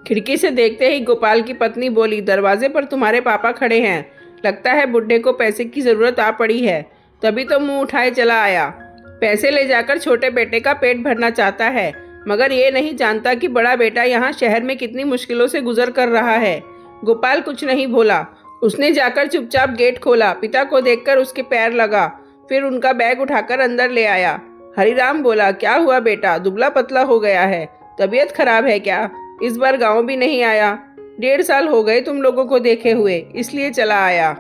खिड़की से देखते ही गोपाल की पत्नी बोली, दरवाजे पर तुम्हारे पापा खड़े हैं। लगता है बुड्ढे को पैसे की ज़रूरत आ पड़ी है, तभी तो मुंह उठाए चला आया। पैसे ले जाकर छोटे बेटे का पेट भरना चाहता है, मगर ये नहीं जानता कि बड़ा बेटा यहाँ शहर में कितनी मुश्किलों से गुजर कर रहा है। गोपाल कुछ नहीं बोला। उसने जाकर चुपचाप गेट खोला। पिता को देखकर उसके पैर लगा, फिर उनका बैग उठाकर अंदर ले आया। हरिराम बोला, क्या हुआ बेटा, दुबला पतला हो गया है, तबीयत खराब है क्या? इस बार गांव भी नहीं आया? 1.5 साल हो गए तुम लोगों को देखे हुए, इसलिए चला आया।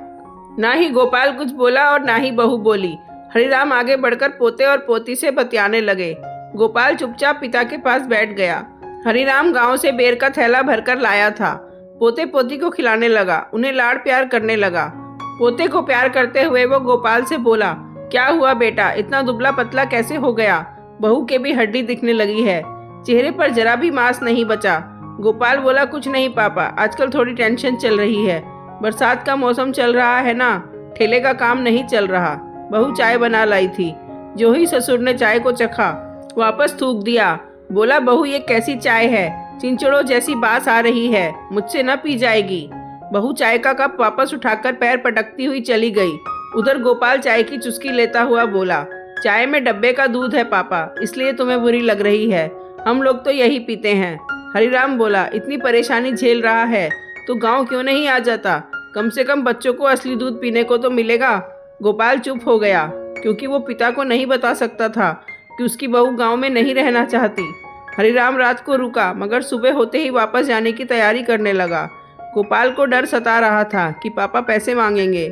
ना ही गोपाल कुछ बोला और ना ही बहू बोली। हरिराम आगे बढ़कर पोते और पोती से बतियाने लगे। गोपाल चुपचाप पिता के पास बैठ गया। हरिराम गांव से बेर का थैला भरकर लाया था। पोते पोती को खिलाने लगा, उन्हें लाड़ प्यार करने लगा। पोते को प्यार करते हुए वो गोपाल से बोला, क्या हुआ बेटा, इतना दुबला पतला कैसे हो गया? बहू के भी हड्डी दिखने लगी है, चेहरे पर जरा भी मांस नहीं बचा। गोपाल बोला, कुछ नहीं पापा, आजकल थोड़ी टेंशन चल रही है। बरसात का मौसम चल रहा है ना, ठेले का काम नहीं चल रहा। बहू चाय बना लाई थी। जो ही ससुर ने चाय को चखा, वापस थूक दिया। बोला, बहू ये कैसी चाय है, चिंचड़ों जैसी बास आ रही है, मुझसे न पी जाएगी। बहू चाय का कप वापस उठाकर पैर पटकती हुई चली गई। उधर गोपाल चाय की चुस्की लेता हुआ बोला, चाय में डब्बे का दूध है पापा, इसलिए तुम्हें बुरी लग रही है, हम लोग तो यही पीते हैं। हरिराम बोला, इतनी परेशानी झेल रहा है तो गांव क्यों नहीं आ जाता? कम से कम बच्चों को असली दूध पीने को तो मिलेगा। गोपाल चुप हो गया, क्योंकि वो पिता को नहीं बता सकता था कि उसकी बहू गांव में नहीं रहना चाहती। हरिराम रात को रुका, मगर सुबह होते ही वापस जाने की तैयारी करने लगा। गोपाल को डर सता रहा था कि पापा पैसे मांगेंगे।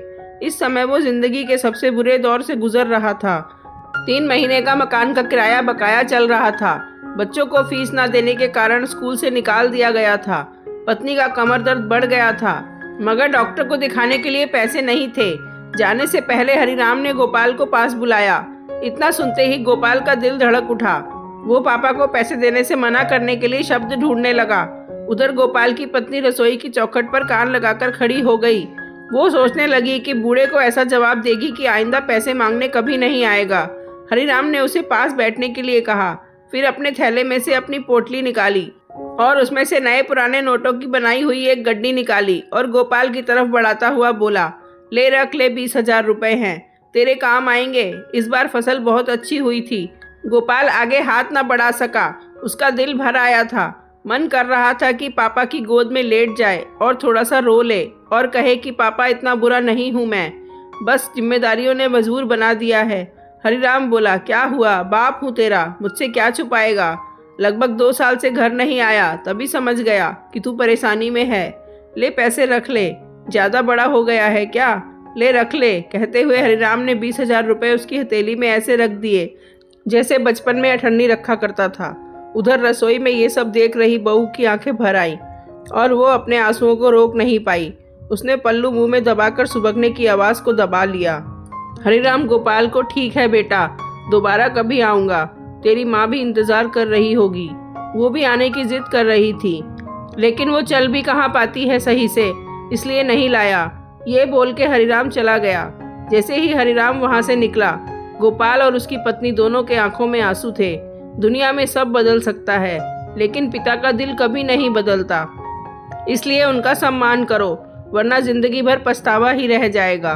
इस समय वो जिंदगी के सबसे बुरे दौर से गुजर रहा था। 3 महीने का मकान का किराया बकाया चल रहा था। बच्चों को फीस ना देने के कारण स्कूल से निकाल दिया गया था। पत्नी का कमर दर्द बढ़ गया था, मगर डॉक्टर को दिखाने के लिए पैसे नहीं थे। जाने से पहले हरिराम ने गोपाल को पास बुलाया। इतना सुनते ही गोपाल का दिल धड़क उठा। वो पापा को पैसे देने से मना करने के लिए शब्द ढूंढने लगा। उधर गोपाल की पत्नी रसोई की चौखट पर कान लगाकर खड़ी हो गई। वो सोचने लगी कि बूढ़े को ऐसा जवाब देगी कि आइंदा पैसे मांगने कभी नहीं आएगा। हरिराम ने उसे पास बैठने के लिए कहा, फिर अपने थैले में से अपनी पोटली निकाली और उसमें से नए पुराने नोटों की बनाई हुई एक गड्डी निकाली और गोपाल की तरफ बढ़ाता हुआ बोला, ले रख ले, 20,000 रुपए हैं, तेरे काम आएंगे। इस बार फसल बहुत अच्छी हुई थी। गोपाल आगे हाथ न बढ़ा सका, उसका दिल भर आया था। मन कर रहा था कि पापा की गोद में लेट जाए और थोड़ा सा रो ले और कहे कि पापा इतना बुरा नहीं हूँ मैं, बस जिम्मेदारियों ने मजबूर बना दिया है। हरिराम बोला, क्या हुआ, बाप हूँ तेरा, मुझसे क्या छुपाएगा? लगभग 2 साल से घर नहीं आया, तभी समझ गया कि तू परेशानी में है। ले पैसे रख ले, ज़्यादा बड़ा हो गया है क्या? ले रख ले। कहते हुए हरिराम ने 20,000 रुपये उसकी हथेली में ऐसे रख दिए जैसे बचपन में अठन्नी रखा करता था। उधर रसोई में ये सब देख रही बहू की आंखें भर आईं और वो अपने आंसुओं को रोक नहीं पाई। उसने पल्लू मुंह में दबाकर सुबकने की आवाज़ को दबा लिया। हरिराम गोपाल को, ठीक है बेटा, दोबारा कभी आऊँगा, तेरी माँ भी इंतज़ार कर रही होगी। वो भी आने की जिद कर रही थी, लेकिन वो चल भी कहाँ पाती है सही से, इसलिए नहीं लाया। ये बोल के हरिराम चला गया। जैसे ही हरिराम वहाँ से निकला, गोपाल और उसकी पत्नी दोनों के आंखों में आंसू थे। दुनिया में सब बदल सकता है, लेकिन पिता का दिल कभी नहीं बदलता, इसलिए उनका सम्मान करो, वरना जिंदगी भर पछतावा ही रह जाएगा।